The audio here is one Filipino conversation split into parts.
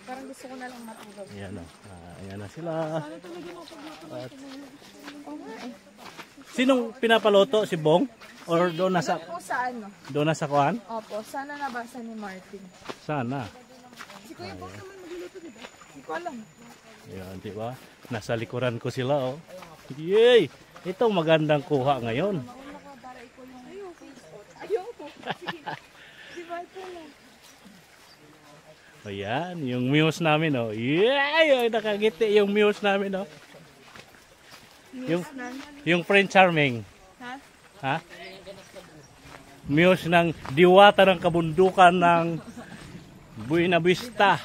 Parang gusto ko na lang matulog. Ayan o. Ayan na sila. At, sinong pinapaloto? Si Bong? Or doon nasa... Po sa ano? Doon nasa kuhan? Opo, sana nabasa ni Martin. Sana. Si Kuya Bong naman magluluto, diba? Hindi ko alam. Ayan, diba? Nasa likuran ko sila, oh. Yay! Ito magandang kuha ngayon. Mauna ko para ikaw yung ayoko. Sige. Diba ito lang. Ayan, yung muse namin, oh. Yay! Nakagiti yung muse namin, oh. Yung Prince Charming. Ha? Ha? Muse ng diwata ng kabundukan ng Buena Vista.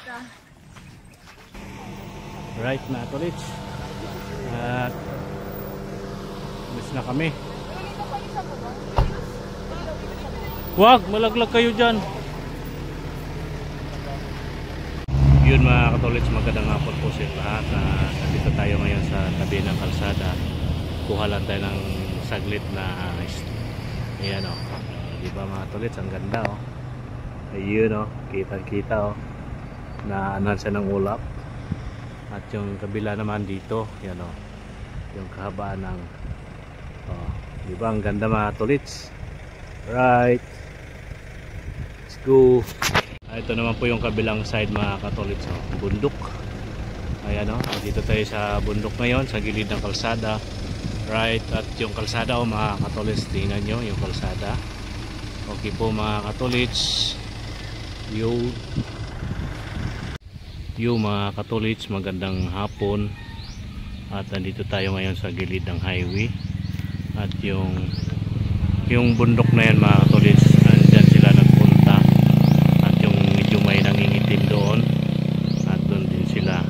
Right na, college. At miss na kami. Wag, malaglag kayo dyan. Yun mga katolits, magandang hapon po sa lahat. Nandito tayo ngayon sa tabi ng kalsada. Kuha lang tayo ng saglit na ayan o. Diba mga katolits, ang ganda o. Ayun o, kitang kita o. Naanan siya ng ulap. At yung kabila naman dito, yan o. Yung kahabaan ng diba ang ganda mga katolits. Right. Let's go. Ito naman po yung kabilang side mga katolits, bundok. Ayan o, dito tayo sa bundok ngayon, sa gilid ng kalsada. Right, at yung kalsada o mga katolits, tingnan nyo yung kalsada. Okay po mga katolits. Yung mga katolits, magandang hapon. At nandito tayo ngayon sa gilid ng highway. At yung bundok na yan mga katolits, andyan sila nagpunta. At yung medyo may nangingitim doon, at doon din sila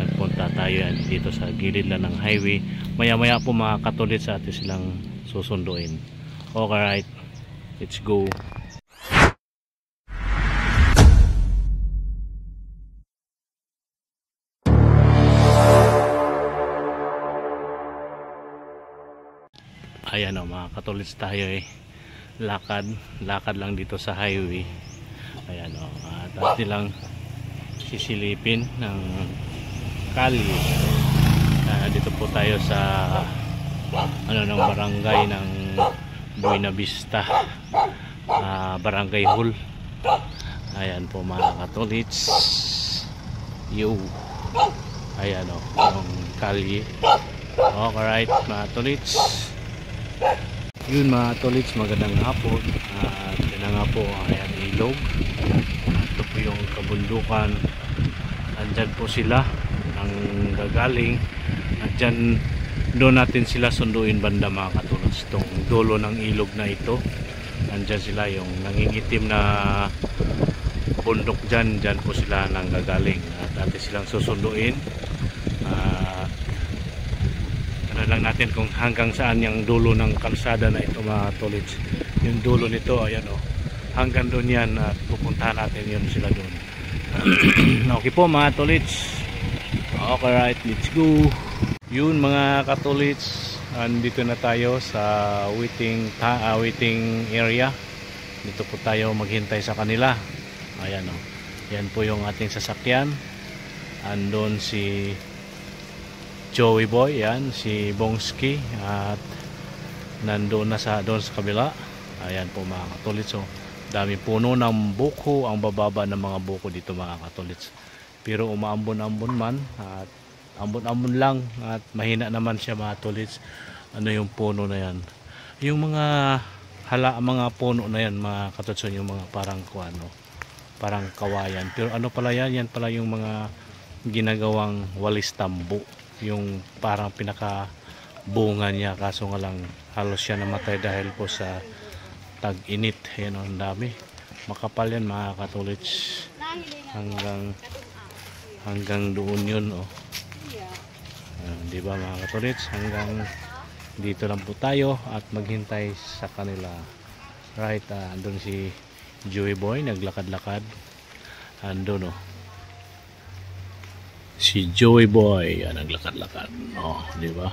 nagpunta. Tayo yan dito sa gilid na ng highway. Maya maya po mga katolits at silang susunduin. Okay, right, let's go. Ayan o mga katolits, tayo lakad lang dito sa highway. Ayan o, at silang sisilipin ng kali. Dito po tayo sa ng barangay ng Buena Vista, Barangay Hall. Ayan po mga katolits. Ayan o, yung kali. Okay, right mga katolits. Yun mga katolits, magandang hapon. At yun na nga po, ayan, ilog. Ito po yung kabundukan. Andyan po sila ang gagaling. At dyan, doon natin sila sunduin banda mga katolits. Itong dulo ng ilog na ito, andyan sila yung nangingitim na bundok dyan. Dyan po sila nang gagaling. At natin silang susunduin. Lang natin kung hanggang saan yung dulo ng kalsada na ito mga katolits. Yung dulo nito, ayan o, hanggang doon yan, at pupuntahan natin yun sila doon. Okay po mga katolits. Okay, right, let's go. Yun mga katolits, andito na tayo sa waiting area. Dito po tayo maghintay sa kanila. Ayan o, yan po yung ating sasakyan. Andun si Joey Boy, yan, si Bongski, at nandoon na doon sa kabila. Ayan po mga katolits, dami puno ng buko, ang bababa ng mga buko dito mga katolits. Pero umaambon-ambon man, at ambon-ambon lang, at mahina naman siya mga katolits. Ano yung puno na yan? Yung mga mga puno na yan mga katolits, yung mga parang parang kawayan. Pero ano pala yan? Yan pala yung mga ginagawang walis tambo. Yung parang pinaka bunga niya, kaso nga lang halos siya namatay dahil po sa tag-init. Yan, ang dami, makapal yan mga katolits, hanggang doon yun di ba mga katolits, hanggang dito lang po tayo at maghintay sa kanila. Right, andun si Joey Boy naglakad-lakad, andun si Joey Boy, naglakad-lakad. Di ba?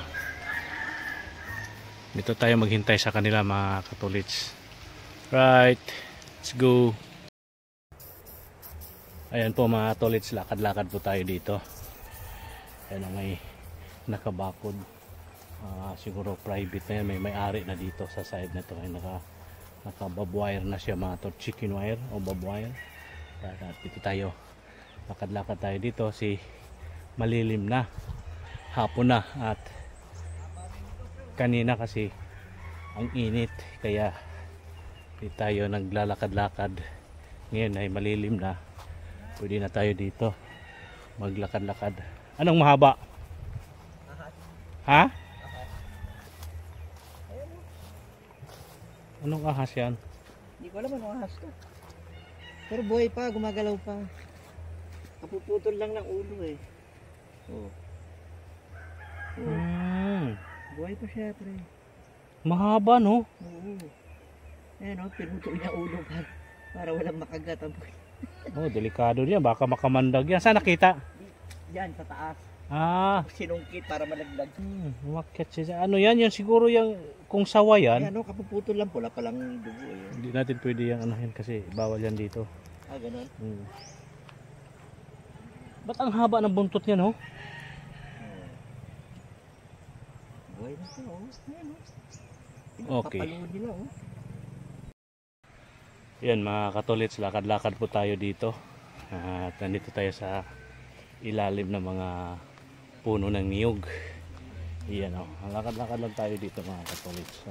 Dito tayo maghintay sa kanila mga katolits. Right, let's go. Ayan po mga tolits, lakad-lakad po tayo dito. Ayan, may nakabakod. Siguro private na yan, may may-ari na dito sa side na to. Ay naka-bob-wire na siya mga to, chicken wire o bob-wire. At dito tayo, lakad-lakad tayo dito. Malilim na, hapon na, at kanina kasi ang init, kaya di tayo naglalakad-lakad. Ngayon ay malilim na, pwede na tayo dito maglakad-lakad. Anong mahaba? Ha? Anong ahas yan? Hindi ko alam anong ahas to. Pero buhay pa, gumagalaw pa. Kapuputol lang ng ulo eh. Oh. Buhay pa siya, pre. Mahaba, no? Oo. Ayan o, pinutol niya ulo para walang makagat. Oh, delikado niya, baka makamandag yan. Saan nakita? Diyan, sa taas. Sinungkit para malaglag. Umakyat siya. Ano yan? Yan siguro yung kung sawa yan. Ayan o, kapuputol lang, pula palang dugo eh. Hindi natin pwede yung anuhin kasi bawal yan dito. Ganun. Ba't ang haba ng buntot niya, no? Buhay na siya, oh. Ayan, oh. Okay. Papaluin nila, oh. Yan mga katolits, lakad-lakad po tayo dito. At nandito tayo sa ilalim ng mga puno ng niyog. Yan o, lakad-lakad lang tayo dito mga katolits.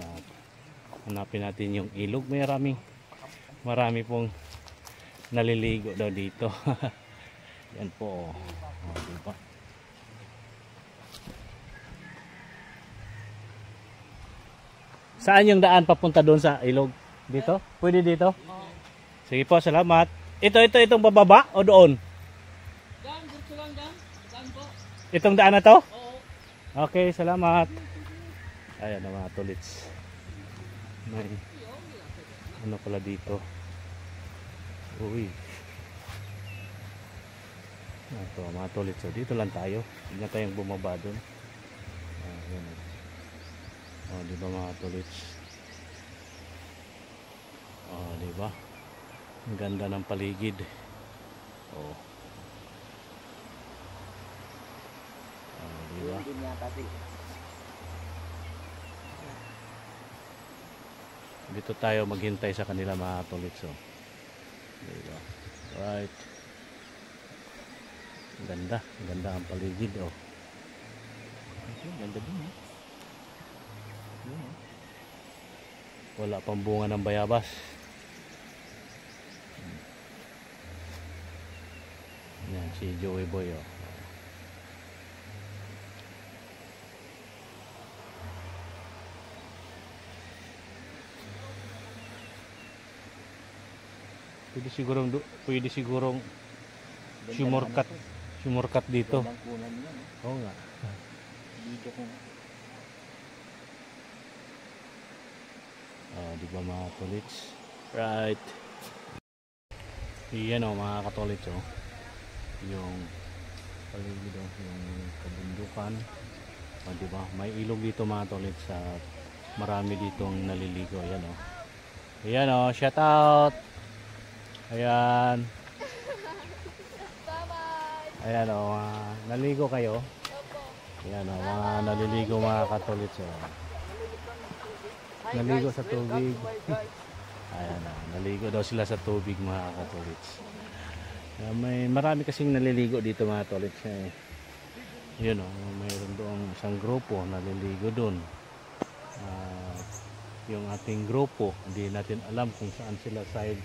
Hanapin natin yung ilog. Marami pong naliligo daw dito. Yan po, diba? Saan yung daan papunta doon sa ilog? Dito? Pwede dito? Sige po, salamat. Itong bababa o doon? Daan, dito lang daan. Daan po. Itong daan na to? Oo. Okay, salamat. Ayan na mga tolits. May ano pala dito? Uy. Ito mga tolits. So, dito lang tayo. Hindi na tayong bumaba doon. Ayan. Diba mga tolits? Diba? Ang ganda ng paligid. Diba? Dito tayo maghintay sa kanila mga tolits. Diba? Right. Ganda ang paligid. Ganda din, eh. Wala pang bunga ng bayabas. Yan si Joey Boy. Pwede sigurong sumurkat dito. Oo nga. Dito ko. Di ba mga katolits? Right. Yan mga katolits. Yung paligid, yung kabundukan. Di ba? May ilog dito mga katolits. Marami ditong naliligo. Ayan Ayan shout out. Ayan. Bye-bye. Ayan naligo kayo. Ayan mga naliligo mga katolits. Naligo sa tubig. Ayan naligo daw sila sa tubig mga katolits. Marami kasing naliligo dito mga katolits. Yun mayroon doon isang grupo naliligo doon. Yung ating grupo, hindi natin alam kung saan sila side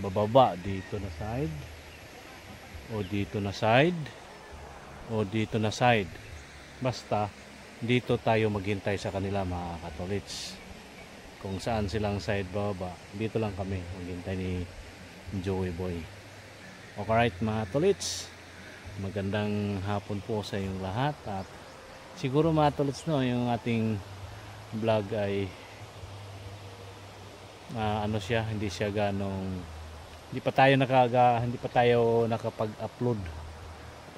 bababa, dito na side o dito na side o dito na side. Basta dito tayo maghintay sa kanila mga katolits. Kung saan silang side bababa, dito lang kami maghintay ni Joey Boy. Alright mga tolits, magandang hapon po sa inyong lahat. At siguro mga tolits yung ating vlog ay hindi siya hindi pa tayo nakapag-upload.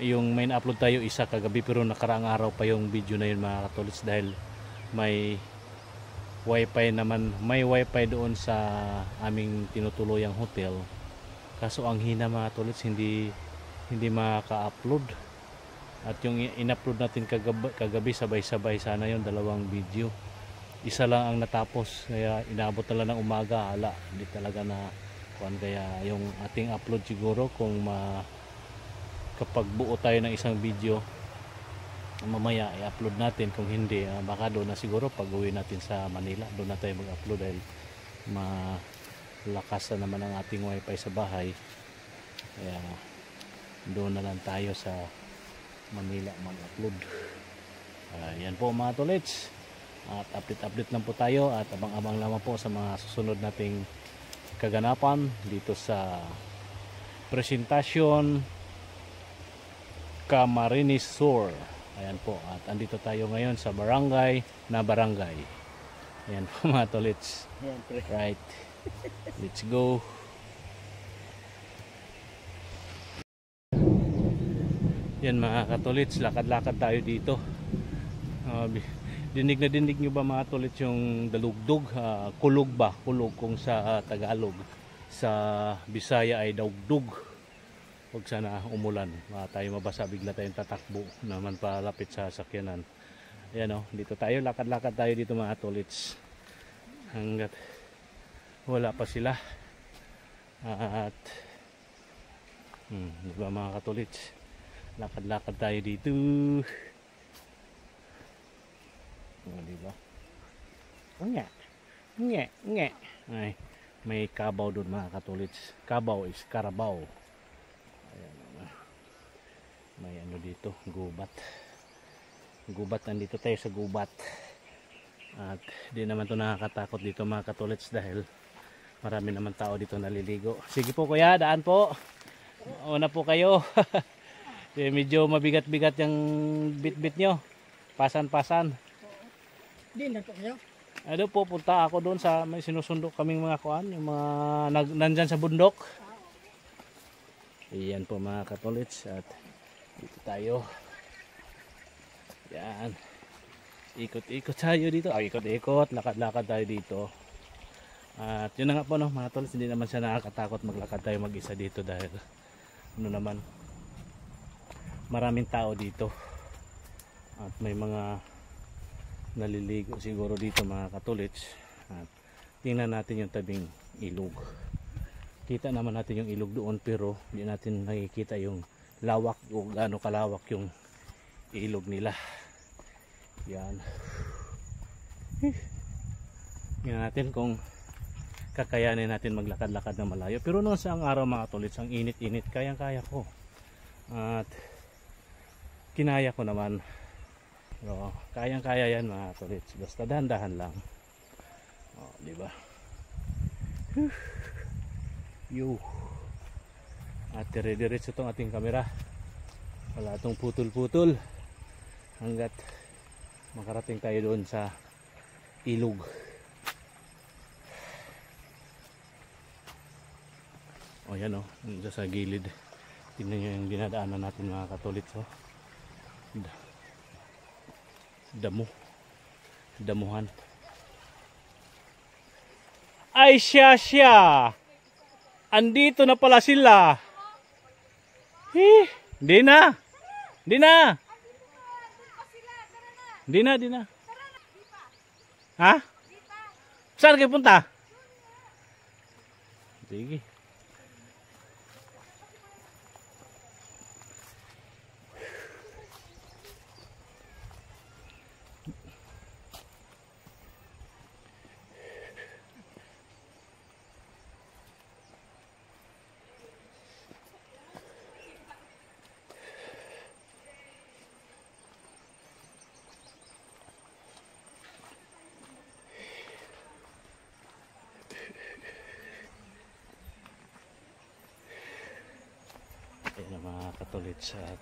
Yung main upload tayo isa kagabi, pero nakaraang araw pa yung video na yun mga katolits, dahil may wifi doon sa aming tinutuluyang hotel. Kaso ang hina mga tolits, hindi maka-upload. At yung in-upload natin kagabi sabay-sabay sana yon, 2 video. Isa lang ang natapos, kaya inabot na lang ng umaga. Hala, hindi talaga na kuan. Kaya yung ating upload siguro, kung kapag buo tayo ng isang video, mamaya i-upload natin. Kung hindi, baka doon na siguro pag uwi natin sa Manila, doon na tayo mag-upload dahil malakas na naman ang ating wifi sa bahay. Kaya doon na lang tayo sa Manila mag-upload. Yan po mga tolits, at update lang po tayo at abang-abang lamang po sa mga susunod nating kaganapan dito sa presentasyon Camarines Sur. Ayan po, at andito tayo ngayon sa barangay. Ayan po mga tolits. Right, let's go. Yan mga katolits, lakad-lakad tayo dito. Dinig na dinig nyo ba mga tolits yung dalugdog? Kulog ba? Kulog kung sa Tagalog. Sa Bisaya ay daugdug. Huwag sana umulan. Tayo mabasa, bigla tayong tatakbo naman palapit sa sakyanan. Ayan o, dito tayo, lakad-lakad tayo dito mga tolits. Hanggat wala pa sila. At diba mga katolits? Lakad-lakad tayo dito. Diba? Nge. Ay, may kabaw doon mga katolits. Kabaw is karabaw. Ayan, may ano dito, gubat. Nandito tayo sa gubat. At di naman to nakakatakot dito mga katolits dahil marami naman tao dito naliligo. Sige po kuya, daan po. Una po kayo. Medyo mabigat-bigat yung bit-bit nyo. Pasan-pasan. Di na po kayo? Ano po, punta ako doon sa may sinusundo kaming mga kuan, yung mga nandyan sa bundok. Iyan po mga katolits, at dito tayo. Yan. Ikot-ikot tayo dito. Ikot-ikot, lakad-lakad tayo dito. At yun na nga po no, mga tolits, hindi naman siya nakakatakot maglakad tayo mag-isa dito dahil ano naman, maraming tao dito. At may mga naliligo siguro dito mga katolits. At tingnan natin yung tabing ilog. Kita naman natin yung ilog doon, pero hindi natin nakikita yung lawak o gaano kalawak yung ilog nila. Yan. Tingnan natin kung kakayanin natin maglakad-lakad na malayo. Pero noon sa araw mga katolits, ang init-init, kayang-kaya ko. At kinaya ko naman. So, kayang-kaya yan mga tolits. Basta dahan-dahan lang. Di ba? Yo. At dire-diretso itong ating kamera. Wala itong putol-putol. Hanggat makarating tayo doon sa ilog. Yan o. Diyan sa gilid. Tingnan nyo yung dinadaanan natin mga katolits. Damuhan. Ay siya. Andito na pala sila. Di na. Ha? Saan kayo punta? Sige. Ayan mga katolits, at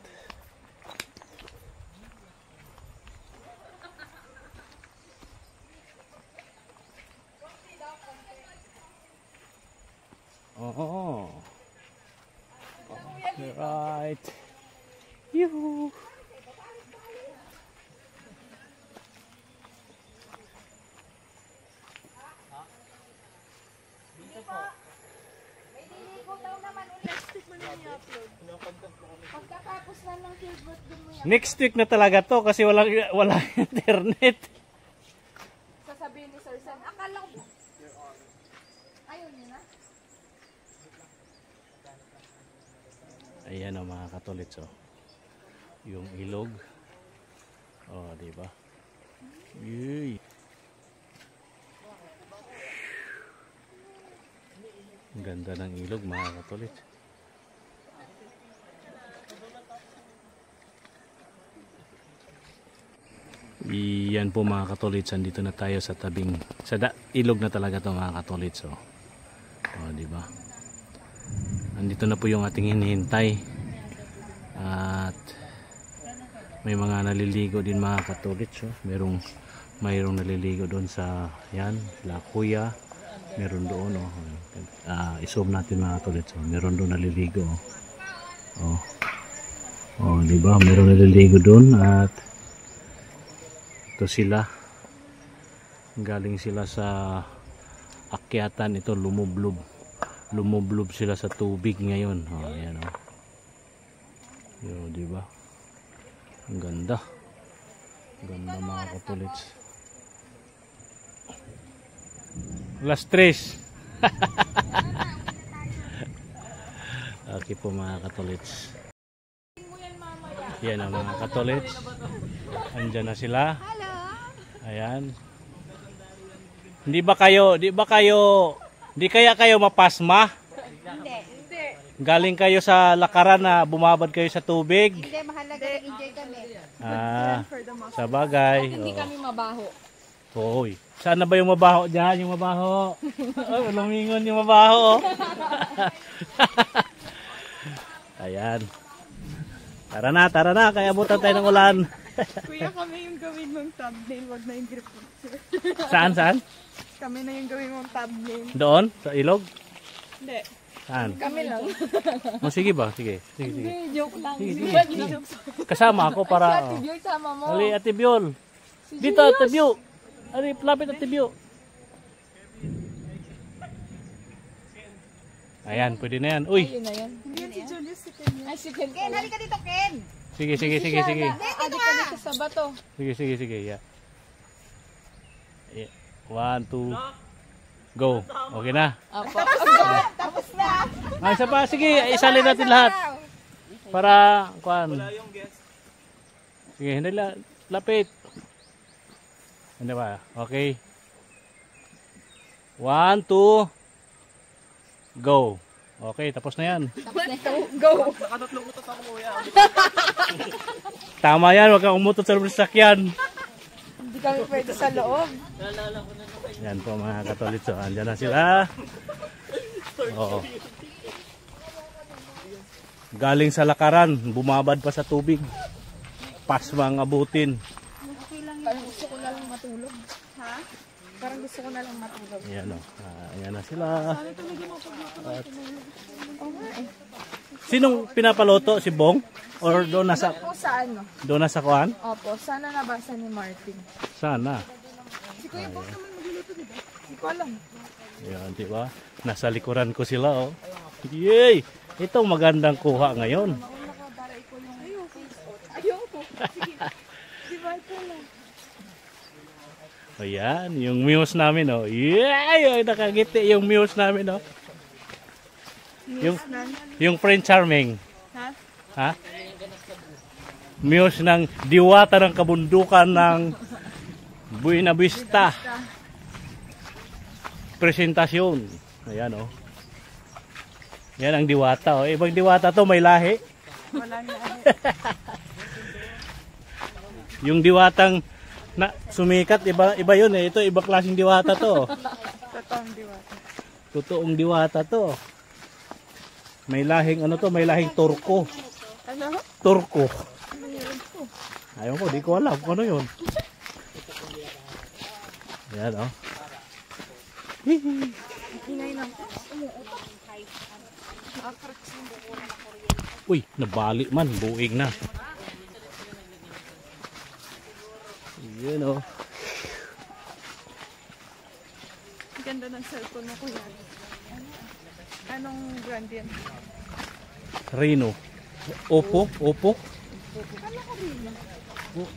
right. Yoo. May niligo daw naman Pagkatapos na ng fieldwork, dun mo yan. Next week na talaga to kasi wala internet. Sasabihin ni Sir Sam, akala ko. Ayun yun na. Ayan o mga katolits oh. Yung ilog. Oh, di ba? Yay. Ang ganda ng ilog mga katolits. Iyan po mga katolits, andito na tayo sa tabing ilog na talaga to mga katolits oh. Oh, di ba? Andito na po yung ating hinihintay. At may mga naliligo din mga katolits oh. Mayroong naliligo doon sa yan, la kuya. Meron doon oh. I-zoom natin mga katolits oh. Meron doon naliligo oh. Oh, di ba? Meron naliligo doon at ito sila, galing sila sa akyatan, ito lumublob sila sa tubig ngayon. Oh, ayan oh. Yo, di ba? Ang ganda. Ganda mga katolits. Last tres. Okay po mga katolits. Yan ang mga katolits. Andyan na sila. Ayan. Hindi kaya kayo mapasma? Hindi. Galing kayo sa lakaran na bumabad kayo sa tubig? Hindi, mahalaga enjoy kami. Sa bagay. Hindi kami mabaho. Hoy. Saan na ba yung mabaho dyan? Yung mabaho. Oh, lumingon yung mabaho. Ayan. Tara na. Kaya abutan tayo ng ulan. Kuya, kami yung gawin mong thumbnail, wag na yung grip picture. Saan? Kami na yung gawin mong thumbnail. Doon? Sa ilog? Hindi. Saan? Kami lang. Oh, sige ba? Sige. Joke lang. Sige. Kasama ako para... Ate Biol, sama mo. Ali, Ate Biol. Dito, Ate Biol. Ali, lapit Ate Biol. Ayan, pwede na yan. Uy! Ayun na yan. Hindi yan si Julius, si Ken. Ay, si Ken. Ken, halika dito, Ken. Sige. Adik ka dito sa bato. Sige. Yeah. 1, 2, go. Okay na. Apo. Tapos na. Isa pa, sige, isalin natin lahat. Para, kuan. Sige, hindi lapit. Hindi ba? Okay. 1, 2, go. Okay, tapos na yan. Tapos na ito. Go. Tama yan, huwag kang umutot sa sasakyan. Hindi kami pwede sa loob. Yan po mga katolits. So, andyan na sila. Oo. Galing sa lakaran, bumabad pa sa tubig. Pasmang abutin. Parang gusto ko na lang matulog. Ha? Parang gusto ko na lang matulog. Ayan o. Ayan na sila. At, sinong pinapaloto? Si Bong? Or doon nasa... Po sa ano? Doon nasa kuhan? Opo, sana nabasa ni Martin. Sana. Si Kuya Bong naman magluluto, diba? Hindi ko alam. Ayan, di ba? Nasa likuran ko sila oh. Yay! Itong magandang kuha ngayon. Ayoko. Sige. Diba ito lang. Ayan, yung muse namin oh. Yay! Nakagiti yung muse namin oh. Yung Prince Charming. Ha? Muse ng diwata ng kabundukan ng Buena Vista. Presentasyon. Ayan oh. Yan ang diwata oh. Ibang diwata to may lahi. Wala na. Yung diwatang na sumikat iba yun eh. Ito iba klaseng diwata to. Totoong diwata. Totoong diwata to. May lahing ano to, may lahing Turko. Ano? Turko. Ayaw ko, di ko alam kung ano yun. Yan oh. Inay lang. Uy, nabali man, buing na. Yan oh. Ganda ng cellphone mo, kuya. Anong brand yan? Rino. Opo. Kala ko Rino.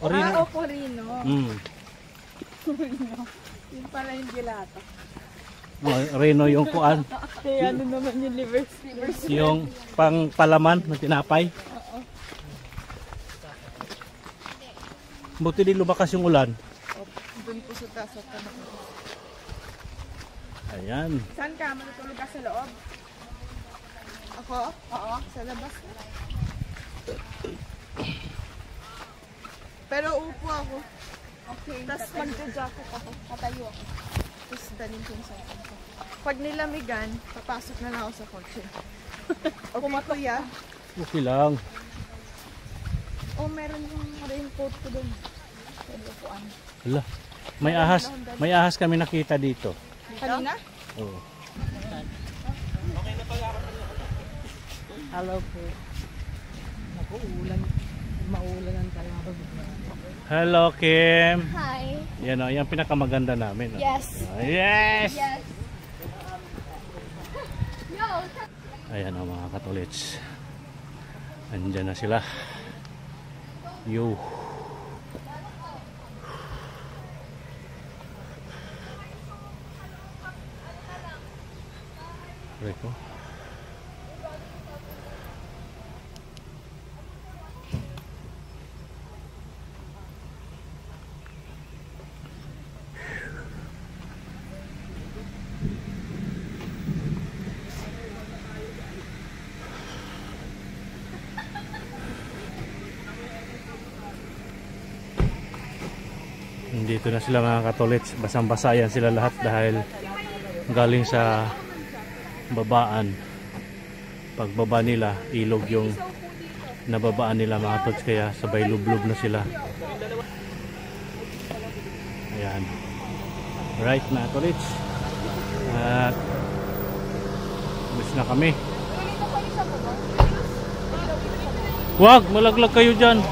Rino. Opo Rino. Yun pala yung gelato. Rino yung kuan. Kaya ano naman yung liver. Yung pang palaman ng tinapay. Buti din lumakas yung ulan. Doon po sa taas at Ayan. Saan ka? Matutulog ka sa loob? Ako? Oo. Sa labas na. Pero upo ako. Okay. Tapos magja-jacket ako. Patayo ako. Tapos dalhin ko yung cellphone ko. Pag nilamigan, papasok na lang ako sa kotse. Okay, kuya? Okay lang. Oh, meron yung raincoat ko dun. Pwede upuan. Hala. May ahas kami nakita dito. Kanina? Oo. Hello po. Naku, maulan ang talabag. Hello, Kim. Hi. Yan o, yan pinakamaganda namin. Yes. Yes! Yes. Yo! Ayan o mga katolits. Andyan na sila. Yo. Rico. Dito na sila mga katolits. Basang-basa yan sila lahat dahil galing sa babaan. Pagbaba nila, ilog yung nababaan nila mga katolits. Kaya sabay lublob na sila. Ayan. Right mga katolits. At ulis na kami. Wag! Malaglag kayo dyan.